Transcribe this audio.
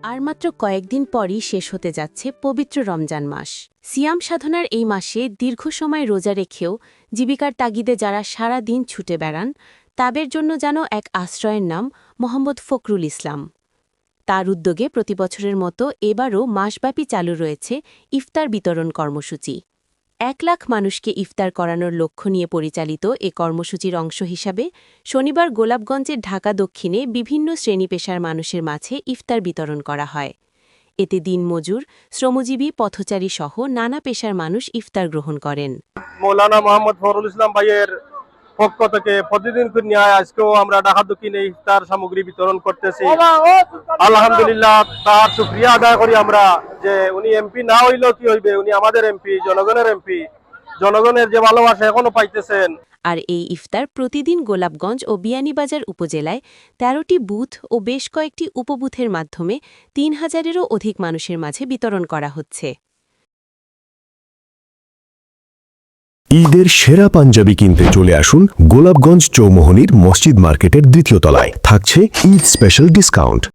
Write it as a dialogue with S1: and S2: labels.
S1: আর মাত্র কয়েকদিন পরই শেষ হতে যাচ্ছে পবিত্র রমজান মাস। সিয়াম সাধনার এই মাসে দীর্ঘ সময় রোজা রেখেও জীবিকার তাগিদে যারা সারা দিন ছুটে বেড়ান, তাদের জন্য যেন এক আশ্রয়ের নাম মোহাম্মদ ফখরুল ইসলাম। তার উদ্যোগে প্রতিবছরের মতো এবারও মাসব্যাপী চালু রয়েছে ইফতার বিতরণ কর্মসূচি। ১ লাখ মানুষকে ইফতার করানোর লক্ষ্য নিয়ে পরিচালিত এ কর্মসূচির অংশ হিসাবে শনিবার গোলাপগঞ্জের ঢাকা দক্ষিণে বিভিন্ন শ্রেণী পেশার মানুষের মাঝে ইফতার বিতরণ করা হয়। এতে দিনমজুর, শ্রমজীবী, পথচারী সহ নানা পেশার মানুষ ইফতার গ্রহণ করেন।
S2: মৌলানা মোহাম্মদ ফখরুল ইসলাম ভাইয়ের পক্ষ থেকে প্রতিদিন ন্যায় আজকেও আমরা ঢাকা দক্ষিণে ইফতার সামগ্রী বিতরণ করতেছি। আলহামদুলিল্লাহ, তার শুকরিয়া আদায় করি আমরা যে উনি এমপি না হইলেও কি হইবে, উনি আমাদের এমপি, জনগণের এমপি, জনগণের যে ভালোবাসা এখনো পাইতেছেন।
S1: আর এই ইফতার প্রতিদিন গোলাপগঞ্জ ও বিয়ানীবাজার উপজেলায় ১৩টি বুথ ও বেশ কয়েকটি উপবুথের মাধ্যমে ৩,০০০-এরও অধিক মানুষের মাঝে বিতরণ করা হচ্ছে।
S3: ঈদের সেরা পাঞ্জাবি কিনতে চলে আসুন গোলাপগঞ্জ চৌমোহনীর মসজিদ মার্কেটের দ্বিতীয় তলায়। থাকছে ঈদ স্পেশাল ডিসকাউন্ট।